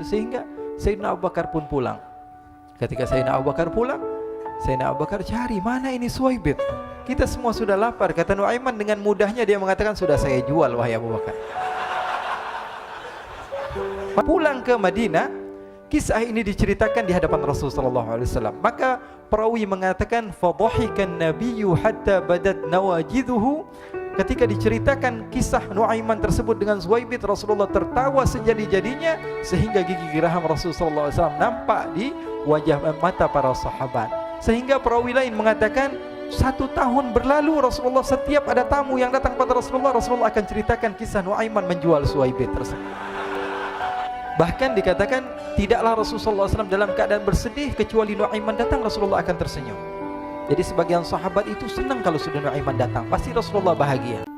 Sehingga Sayyidina Abu Bakar pun pulang. Ketika Sayyidina Abu Bakar pulang, Sayyidina Abu Bakar cari, mana ini Suwaibit? Kita semua sudah lapar. Kata Nuaiman dengan mudahnya dia mengatakan, sudah saya jual wahai Abu Bakar. Pulang ke Madinah, kisah ini diceritakan di hadapan Rasulullah SAW. Maka perawi mengatakan, fadhahikan nabiyyu hatta badat nawajiduhu. Ketika diceritakan kisah Nuaiman tersebut dengan Suwaibit, Rasulullah tertawa sejadi-jadinya sehingga gigi geraham Rasulullah SAW nampak di wajah mata para sahabat. Sehingga perawi lain mengatakan, 1 tahun berlalu Rasulullah setiap ada tamu yang datang pada Rasulullah, Rasulullah akan ceritakan kisah Nuaiman menjual Suwaibit tersebut. Bahkan dikatakan tidaklah Rasulullah SAW dalam keadaan bersedih kecuali Nuaiman datang, Rasulullah akan tersenyum. Jadi sebagian sahabat itu senang kalau sudah Nuaiman datang, pasti Rasulullah bahagia.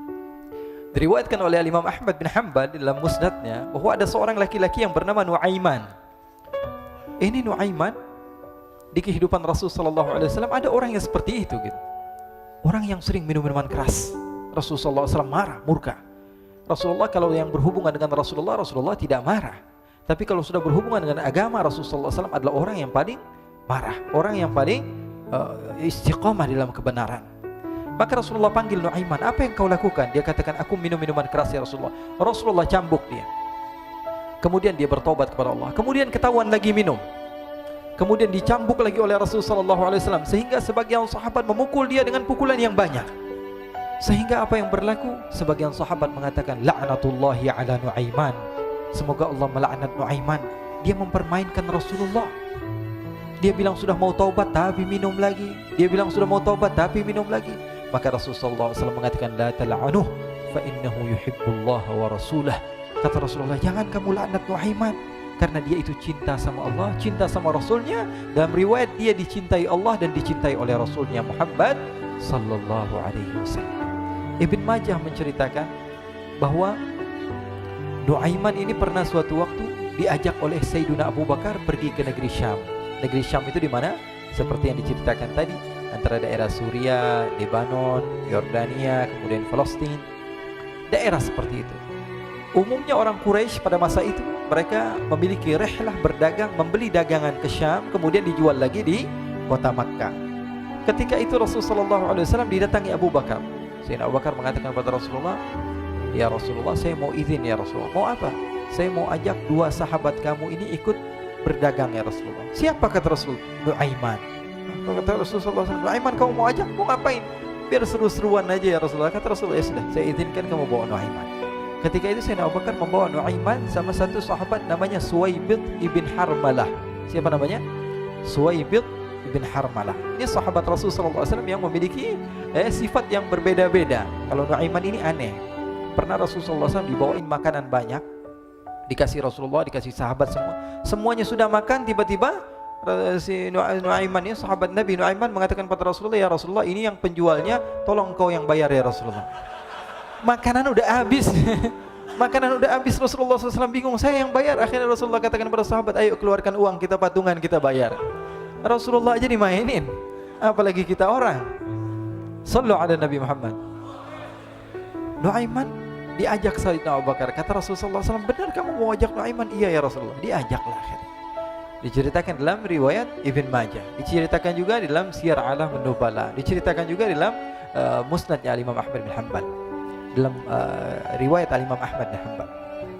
Diriwayatkan oleh Imam Ahmad bin Hanbal dalam musnadnya bahwa ada seorang laki-laki yang bernama Nuaiman. Ini Nuaiman di kehidupan Rasulullah SAW ada orang yang seperti itu gitu. Orang yang sering minum minuman keras. Rasulullah SAW marah, murka. Rasulullah kalau yang berhubungan dengan Rasulullah tidak marah. Tapi kalau sudah berhubungan dengan agama, Rasulullah SAW adalah orang yang paling marah, orang yang paling istiqamah dalam kebenaran. Maka Rasulullah panggil Nuaiman, apa yang kau lakukan? Dia katakan, aku minum minuman keras ya Rasulullah. Rasulullah cambuk dia. Kemudian dia bertobat kepada Allah. Kemudian ketahuan lagi minum. Kemudian dicambuk lagi oleh Rasulullah SAW. Sehingga sebagian sahabat memukul dia dengan pukulan yang banyak. Sehingga apa yang berlaku? Sebagian sahabat mengatakan, la'natullahi ala Nuaiman. Semoga Allah melaknat Nuaiman. Dia mempermainkan Rasulullah. Dia bilang sudah mau taubat tapi minum lagi. Dia bilang sudah mau taubat tapi minum lagi. Maka Rasulullah SAW mengatakan, la tal'anuh fa innahu yuhibbullah wa rasulah. Kata Rasulullah, jangan kamu laknat Nuaiman, karena dia itu cinta sama Allah, cinta sama Rasulnya. Dalam riwayat dia dicintai Allah dan dicintai oleh Rasulnya Muhammad sallallahu alaihi wasallam. Ibn Majah menceritakan bahwa Nuaiman ini pernah suatu waktu diajak oleh Sayyidina Abu Bakar pergi ke negeri Syam. Negeri Syam itu di mana? Seperti yang diceritakan tadi, antara daerah Suriah, Lebanon, Yordania, kemudian Palestina. Daerah seperti itu. Umumnya orang Quraisy pada masa itu mereka memiliki rihlah berdagang, membeli dagangan ke Syam, kemudian dijual lagi di kota Makkah. Ketika itu Rasulullah SAW didatangi Abu Bakar. Sayyidina Abu Bakar mengatakan kepada Rasulullah, ya Rasulullah, saya mau izin ya Rasulullah. Mau apa? Saya mau ajak 2 sahabat kamu ini ikut berdagang ya Rasulullah. Siapa kata Rasul? Nuaiman. Kata Rasulullah SAW, Nuaiman kamu mau ajak? Mau ngapain? Biar seru-seruan aja ya Rasulullah. Kata Rasulullah, ya sudah, saya izinkan kamu bawa Nuaiman. Ketika itu Sayyidina Abu Bakar membawa Nuaiman sama satu sahabat namanya Suwaibit ibn Harmalah. Siapa namanya? Suwaibit ibn Harmalah. Ini sahabat Rasulullah SAW yang memiliki sifat yang berbeda-beda. Kalau Nuaiman ini aneh. Pernah Rasulullah SAW dibawain makanan banyak, dikasih Rasulullah, dikasih sahabat semua. Semuanya sudah makan, tiba-tiba si Nuaiman ini, sahabat Nabi Nuaiman mengatakan kepada Rasulullah, ya Rasulullah, ini yang penjualnya, tolong kau yang bayar ya Rasulullah. Makanan udah habis. Makanan udah habis, Rasulullah SAW bingung, saya yang bayar. Akhirnya Rasulullah katakan kepada sahabat, ayo keluarkan uang, kita patungan, kita bayar. Rasulullah aja dimainin, apalagi kita orang. Sallu ala Nabi Muhammad. Nuaiman diajak Sayyidina Abu Bakar. Kata Rasulullah SAW, benar kamu mau ajak Nuaiman? Iya ya Rasulullah. Diajaklah akhirnya. Diceritakan dalam riwayat Ibn Majah, diceritakan juga dalam Siyar A'lam An-Nubala, diceritakan juga dalam musnadnya Imam Ahmad bin Hanbal, dalam riwayat Imam Ahmad bin Hanbal.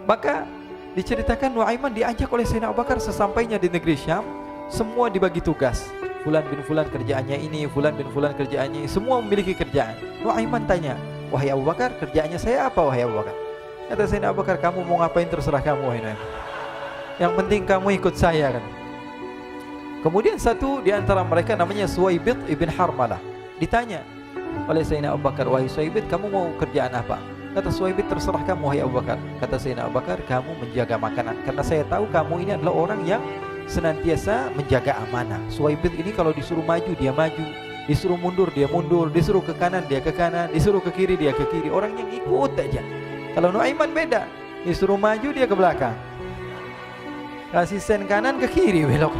Maka diceritakan Nuaiman diajak oleh Sayyidina Abu Bakar. Sesampainya di negeri Syam, semua dibagi tugas. Fulan bin Fulan kerjaannya ini, Fulan bin Fulan kerjaannya ini, semua memiliki kerjaan. Nuaiman tanya, wahai Abu Bakar, kerjaannya saya apa wahai Abu Bakar? Kata Sayyidina Abu Bakar, kamu mau ngapain terserah kamu wahai Nuaiman. Yang penting kamu ikut saya kan. Kemudian satu di antara mereka namanya Suwaibit ibn Harmalah. Ditanya oleh Sayyidina Abu Bakar, wahai Suwaibit, kamu mau kerjaan apa? Kata Suwaibit, terserah kamu wahai Abu Bakar. Kata Sayyidina Abu Bakar, kamu menjaga makanan, karena saya tahu kamu ini adalah orang yang senantiasa menjaga amanah. Suwaibit ini kalau disuruh maju dia maju, disuruh mundur dia mundur, disuruh ke kanan dia ke kanan, disuruh ke kiri dia ke kiri. Orang yang ikut aja. Kalau Nuaiman beda, disuruh maju dia ke belakang, kasih sen kanan ke kiri belok.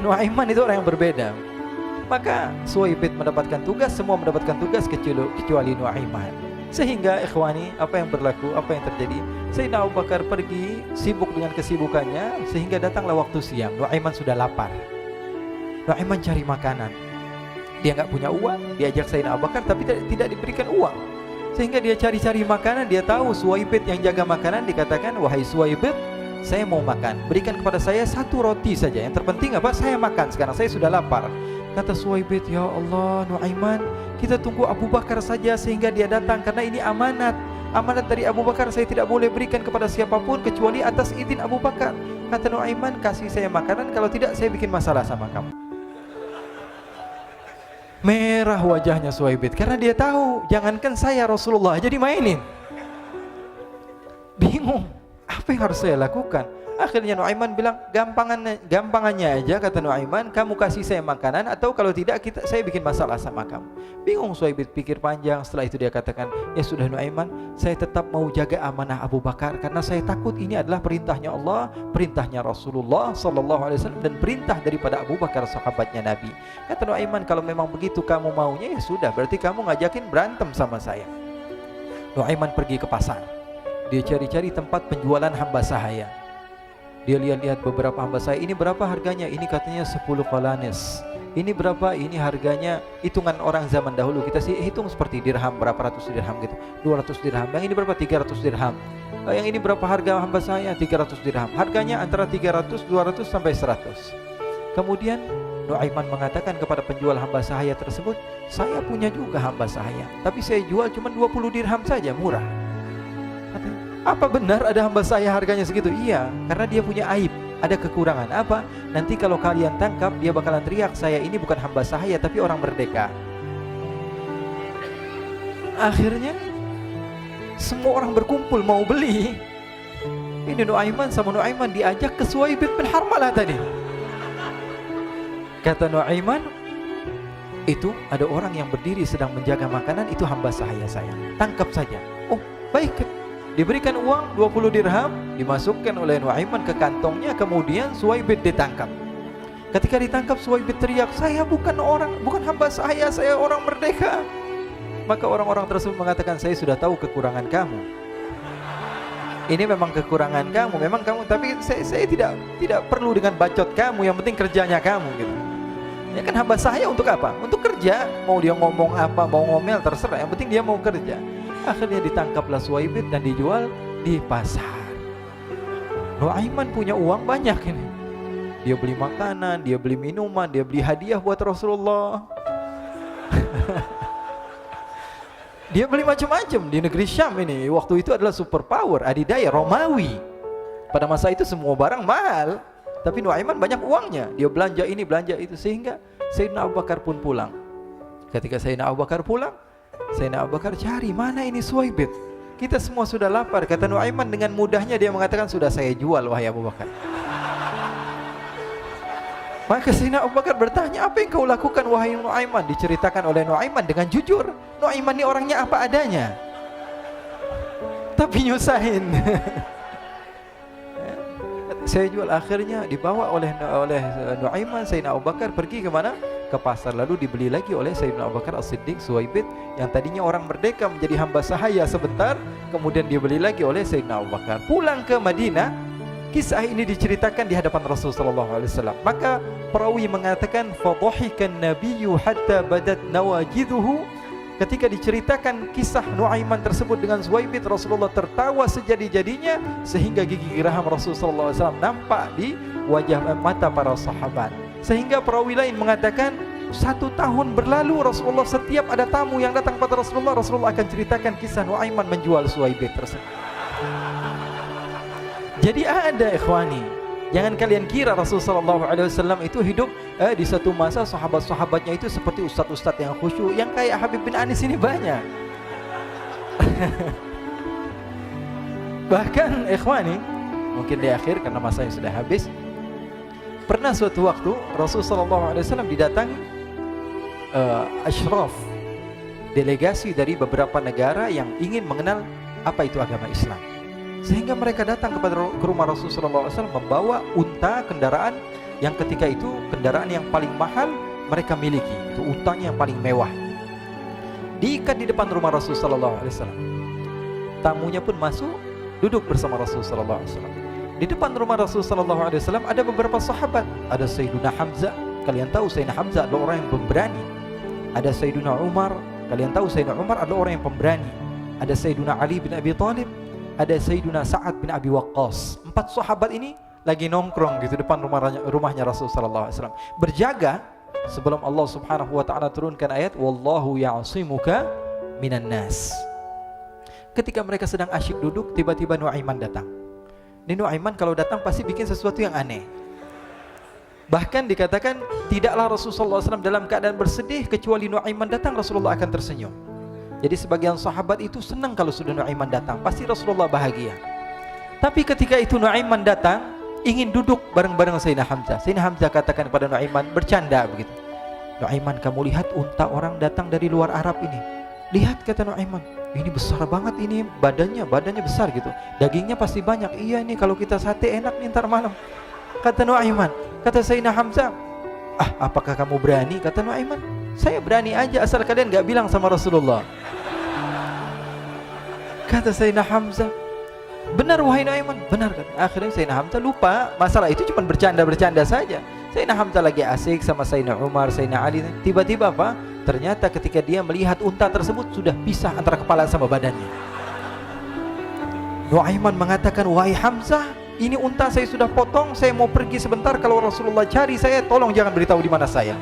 Nuaiman itu orang yang berbeda. Maka Suwaibit mendapatkan tugas, semua mendapatkan tugas kecuali Nuaiman. Sehingga ikhwani, apa yang berlaku, apa yang terjadi? Sayyidina Abu Bakar pergi sibuk dengan kesibukannya, sehingga datanglah waktu siang. Nuaiman sudah lapar. Nuaiman cari makanan. Dia nggak punya uang, diajak Sayyidina Abu Bakar tapi tidak diberikan uang. Sehingga dia cari-cari makanan, dia tahu Suwaibit yang jaga makanan, dikatakan, "Wahai Suwaibit, saya mau makan, berikan kepada saya satu roti saja. Yang terpenting apa? Saya makan sekarang, saya sudah lapar." Kata Suwaibit, "Ya Allah, Nuaiman, kita tunggu Abu Bakar saja sehingga dia datang, karena ini amanat. Amanat dari Abu Bakar, saya tidak boleh berikan kepada siapapun kecuali atas izin Abu Bakar." Kata Nuaiman, "Kasih saya makanan, kalau tidak saya bikin masalah sama kamu." Merah wajahnya Suwaibit karena dia tahu, jangankan saya, Rasulullah aja dimainin. Bingung, apa yang harus saya lakukan? Akhirnya Nuaiman bilang, gampangannya aja, kata Nuaiman, kamu kasih saya makanan, atau kalau tidak saya bikin masalah sama kamu. Bingung Suwaibit, pikir panjang. Setelah itu dia katakan, ya sudah Nuaiman, saya tetap mau jaga amanah Abu Bakar, karena saya takut ini adalah perintahnya Allah, perintahnya Rasulullah SAW, dan perintah daripada Abu Bakar, sahabatnya Nabi. Kata Nuaiman, kalau memang begitu kamu maunya, ya sudah, berarti kamu ngajakin berantem sama saya. Nuaiman pergi ke pasar. Dia cari-cari tempat penjualan hamba sahaya. Dia lihat-lihat beberapa hamba sahaya. Ini berapa harganya? Ini katanya 10 qalanis. Ini berapa? Ini harganya, hitungan orang zaman dahulu, kita sih hitung seperti dirham, berapa ratus dirham gitu, 200 dirham. Yang ini berapa? 300 dirham. Yang ini berapa harga hamba sahaya? 300 dirham. Harganya antara 300, 200 sampai 100. Kemudian Nuaiman mengatakan kepada penjual hamba sahaya tersebut, saya punya juga hamba sahaya, tapi saya jual cuma 20 dirham saja, murah. Katanya, apa benar ada hamba saya harganya segitu? Iya, karena dia punya aib, ada kekurangan. Apa? Nanti kalau kalian tangkap, dia bakalan teriak, saya ini bukan hamba sahaya tapi orang merdeka. Akhirnya semua orang berkumpul mau beli. Ini Nuaiman sama Nuaiman diajak ke Suwaibit bin Harmalah tadi. Kata Nuaiman, itu ada orang yang berdiri sedang menjaga makanan, itu hamba sahaya saya, tangkap saja. Oh baik. Diberikan uang 20 dirham, dimasukkan oleh Nuaiman ke kantongnya, kemudian Suwaibit ditangkap. Ketika ditangkap, Suwaibit teriak, saya bukan hamba saya orang merdeka. Maka orang-orang tersebut mengatakan, saya sudah tahu kekurangan kamu. Ini memang kekurangan kamu, memang kamu, tapi saya tidak perlu dengan bacot kamu, yang penting kerjanya kamu gitu. Ya kan hamba saya untuk apa? Untuk kerja, mau dia ngomong apa, mau ngomel terserah, yang penting dia mau kerja. Akhirnya ditangkaplah Suwaibit dan dijual di pasar. Nuaiman punya uang banyak ini. Dia beli makanan, dia beli minuman, dia beli hadiah buat Rasulullah. Dia beli macam-macam di negeri Syam ini. Waktu itu adalah superpower, adidaya Romawi. Pada masa itu semua barang mahal, tapi Nuaiman banyak uangnya. Dia belanja ini, belanja itu, sehingga Sayyidina Abu Bakar pun pulang. Ketika Sayyidina Abu Bakar pulang, Sayyidina Abu Bakar cari, mana ini Suwaibit? Kita semua sudah lapar. Kata Nuaiman dengan mudahnya dia mengatakan, sudah saya jual wahai Abu Bakar. Maka Sayyidina Abu Bakar bertanya, apa yang kau lakukan wahai Nuaiman? Diceritakan oleh Nuaiman dengan jujur. Nuaiman ini orangnya apa adanya, tapi nyusahin. Saya jual. Akhirnya dibawa oleh Nuaiman, Sayyidina Abu Bakar pergi ke mana? Ke pasar, lalu dibeli lagi oleh Sayyidina Abu Bakar As-Siddiq. Suwaibit yang tadinya orang merdeka menjadi hamba sahaya sebentar, kemudian dibeli lagi oleh Sayyidina Abu Bakar. Pulang ke Madinah, kisah ini diceritakan di hadapan Rasulullah SAW. Maka perawi mengatakan, fadhahikan nabiyyu hatta badat nawajidhuhu. Ketika diceritakan kisah Nuaiman tersebut dengan Suwaibit, Rasulullah tertawa sejadi-jadinya sehingga gigi geraham Rasulullah SAW nampak di wajah mata para sahabat. Sehingga perawi lain mengatakan, 1 tahun berlalu Rasulullah, setiap ada tamu yang datang pada Rasulullah, Rasulullah akan ceritakan kisah Nuaiman menjual Suwaibit tersebut. Jadi ada ikhwani, jangan kalian kira Rasulullah SAW itu hidup di satu masa sahabat-sahabatnya itu seperti ustadz-ustadz yang khusyuk, yang kayak Habib bin Anis ini banyak. Bahkan ikhwani, mungkin di akhir karena masanya sudah habis, pernah suatu waktu Rasulullah SAW didatangi asyraf, delegasi dari beberapa negara yang ingin mengenal apa itu agama Islam. Sehingga mereka datang ke rumah Rasulullah SAW membawa unta, kendaraan yang ketika itu kendaraan yang paling mahal mereka miliki, itu untanya yang paling mewah. diikat di depan rumah Rasul sallallahu alaihi wasallam. Tamunya pun masuk, duduk bersama Rasul sallallahu alaihi wasallam. Di depan rumah Rasul sallallahu alaihi wasallam ada beberapa sahabat. Ada Sayyiduna Hamzah. Kalian tahu Sayyidina Hamzah adalah orang yang pemberani. Ada Sayyiduna Umar. Kalian tahu Sayyidina Umar adalah orang yang pemberani. Ada Sayyiduna Ali bin Abi Thalib. Ada Sayyiduna Sa'ad bin Abi Waqqas. 4 sahabat ini lagi nongkrong gitu depan rumahnya Rasul sallallahu alaihi wasallam. Berjaga sebelum Allah Subhanahu wa taala turunkan ayat wallahu ya'simuka minan nas. Ketika mereka sedang asyik duduk, tiba-tiba Nuaiman datang. Ini Nuaiman kalau datang pasti bikin sesuatu yang aneh. Bahkan dikatakan tidaklah Rasulullah SAW dalam keadaan bersedih kecuali Nuaiman datang Rasulullah akan tersenyum. Jadi sebagian sahabat itu senang kalau sudah Nuaiman datang, pasti Rasulullah bahagia. Tapi ketika itu Nuaiman datang, ingin duduk bareng-bareng Sayyidina Hamzah. Sayyidina Hamzah katakan kepada Nuaiman, bercanda begitu. Nuaiman, kamu lihat unta orang datang dari luar Arab ini. Lihat, kata Nuaiman, ini besar banget ini badannya besar gitu. Dagingnya pasti banyak. Iya nih kalau kita sate enak nih ntar malam. Kata Nuaiman. Kata Sayyidina Hamzah, apakah kamu berani? Kata Nuaiman, saya berani aja asal kalian gak bilang sama Rasulullah. Kata Sayyidina Hamzah, benar wahai Nuaiman, benar kan? Akhirnya Sayyidina Hamzah lupa masalah itu, cuma bercanda-bercanda saja. Sayyidina Hamzah lagi asik sama Sayyidina Umar, Sayyidina Ali. Tiba-tiba apa? Ternyata ketika dia melihat unta tersebut sudah pisah antara kepala sama badannya. Nuaiman mengatakan, wahai Hamzah, ini unta saya sudah potong, saya mau pergi sebentar. Kalau Rasulullah cari saya, tolong jangan beritahu di mana saya.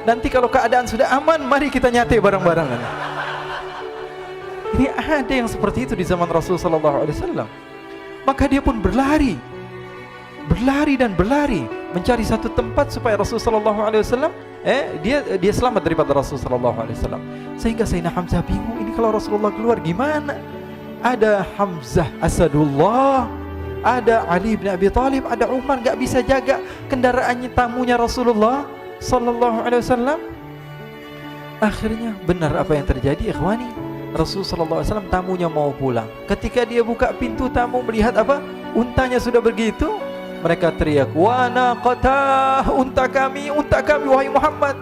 Nanti kalau keadaan sudah aman, mari kita nyate bareng-bareng. Ini ada yang seperti itu di zaman Rasulullah SAW. Maka dia pun berlari dan berlari mencari satu tempat supaya Rasulullah SAW dia selamat daripada Rasulullah SAW. Sehingga Sayyidina Hamzah bingung, ini kalau Rasulullah keluar gimana? Ada Hamzah Asadullah, ada Ali bin Abi Thalib, ada Umar, gak bisa jaga kendaraannya tamunya Rasulullah sallallahu alaihi wasallam. Akhirnya benar apa yang terjadi, ikhwani. Rasul sallallahu alaihi wasallam tamunya mau pulang. Ketika dia buka pintu tamu melihat apa? Untanya sudah begitu. Mereka teriak, "Wa naqatah, unta kami wahai Muhammad.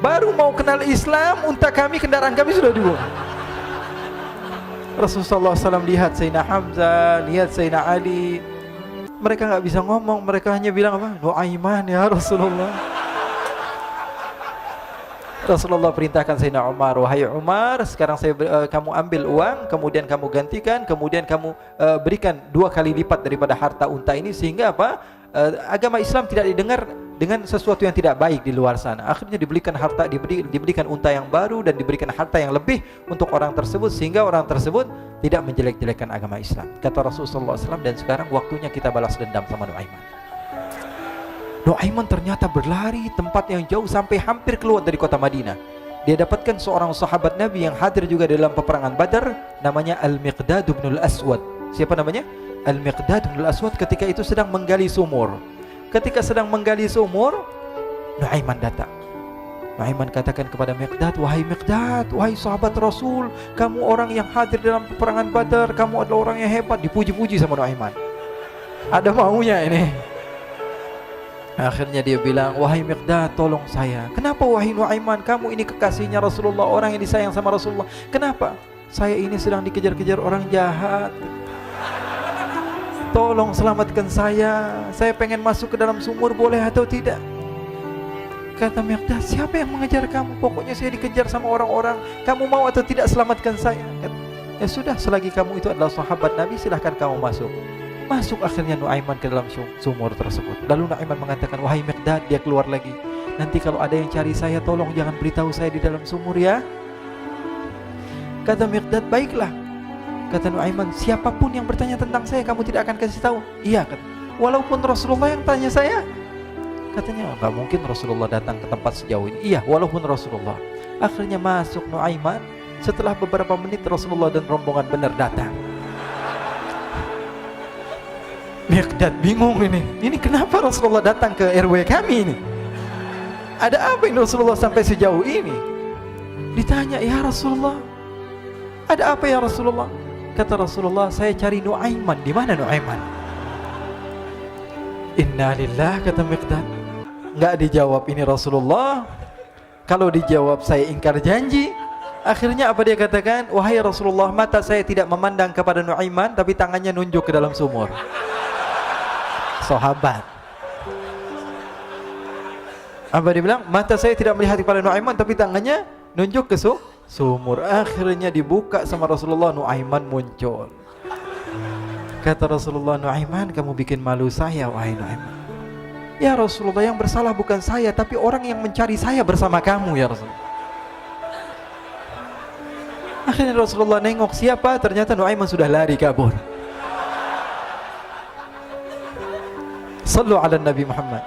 Baru mau kenal Islam, unta kami, kendaraan kami sudah dibuang." Rasulullah SAW lihat Sayyidina Hamzah, lihat Sayyidina Ali. Mereka gak bisa ngomong, mereka hanya bilang apa? Nuaiman ya Rasulullah. Rasulullah perintahkan Sayyidina Umar, wahai Umar, sekarang kamu ambil uang, kemudian kamu gantikan, kemudian kamu berikan 2 kali lipat daripada harta unta ini, sehingga apa? Agama Islam tidak didengar dengan sesuatu yang tidak baik di luar sana. Akhirnya diberikan harta, diberikan unta yang baru dan diberikan harta yang lebih untuk orang tersebut, sehingga orang tersebut tidak menjelek-jelekan agama Islam. Kata Rasulullah SAW, dan sekarang waktunya kita balas dendam sama Nuaiman. Nuaiman ternyata berlari tempat yang jauh sampai hampir keluar dari kota Madinah. Dia dapatkan seorang sahabat Nabi yang hadir juga dalam peperangan Badar, namanya Al-Miqdad bin Al-Aswad. Siapa namanya? Al-Miqdad bin Al-Aswad ketika itu sedang menggali sumur. Ketika sedang menggali sumur, Nuaiman datang. Nuaiman katakan kepada Miqdad, wahai Miqdad, wahai sahabat Rasul, kamu orang yang hadir dalam peperangan Badar, kamu adalah orang yang hebat. Dipuji-puji sama Nuaiman. Ada maunya ini. Akhirnya dia bilang, wahai Miqdad, tolong saya. Kenapa wahai Nuaiman, kamu ini kekasihnya Rasulullah, orang yang disayang sama Rasulullah. Kenapa? Saya ini sedang dikejar-kejar orang jahat. Tolong selamatkan saya pengen masuk ke dalam sumur, boleh atau tidak? Kata Miqdad, siapa yang mengejar kamu? Pokoknya saya dikejar sama orang-orang. Kamu mau atau tidak selamatkan saya? Ya sudah, selagi kamu itu adalah sahabat Nabi, silahkan kamu masuk. Masuk akhirnya Nuaiman ke dalam sumur tersebut. Lalu Nuaiman mengatakan, wahai Miqdad, dia keluar lagi. Nanti kalau ada yang cari saya, tolong jangan beritahu saya di dalam sumur ya. Kata Miqdad, baiklah. Kata Nuaiman, siapapun yang bertanya tentang saya, kamu tidak akan kasih tahu? Iya, kata. Walaupun Rasulullah yang tanya saya? Katanya, enggak mungkin Rasulullah datang ke tempat sejauh ini. Iya, walaupun Rasulullah. Akhirnya masuk Nuaiman. Setelah beberapa menit Rasulullah dan rombongan benar datang. Miqdad bingung ini. Ini kenapa Rasulullah datang ke RW kami ini? Ada apa ini Rasulullah sampai sejauh ini? Ditanya, ya Rasulullah, ada apa ya Rasulullah? Kata Rasulullah, saya cari Nuaiman. Di mana Nuaiman? Innalillah, kata Miqdad. Enggak dijawab ini Rasulullah. Kalau dijawab saya ingkar janji. Akhirnya apa dia katakan? Wahai Rasulullah, mata saya tidak memandang kepada Nuaiman, tapi tangannya nunjuk ke dalam sumur. Sahabat. Apa dia bilang? Mata saya tidak melihat kepada Nuaiman, tapi tangannya nunjuk ke sumur. Akhirnya dibuka sama Rasulullah, Nuaiman muncul. Kata Rasulullah, Nuaiman, kamu bikin malu saya, wahai Nuaiman. Ya Rasulullah, yang bersalah bukan saya, tapi orang yang mencari saya bersama kamu, ya Rasulullah. Akhirnya Rasulullah nengok, siapa? Ternyata Nuaiman sudah lari kabur. Sallu ala Nabi Muhammad.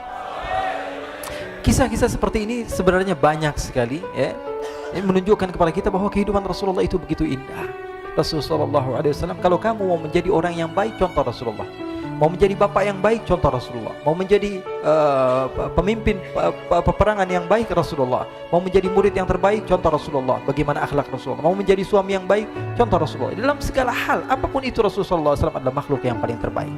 Kisah-kisah seperti ini sebenarnya banyak sekali, ya. Ini menunjukkan kepada kita bahwa kehidupan Rasulullah itu begitu indah. Rasulullah SAW, kalau kamu mau menjadi orang yang baik, contoh Rasulullah. Mau menjadi bapak yang baik, contoh Rasulullah. Mau menjadi pemimpin peperangan yang baik, Rasulullah. Mau menjadi murid yang terbaik, contoh Rasulullah. Bagaimana akhlak Rasulullah. Mau menjadi suami yang baik, contoh Rasulullah. Dalam segala hal, apapun itu, Rasulullah SAW adalah makhluk yang paling terbaik.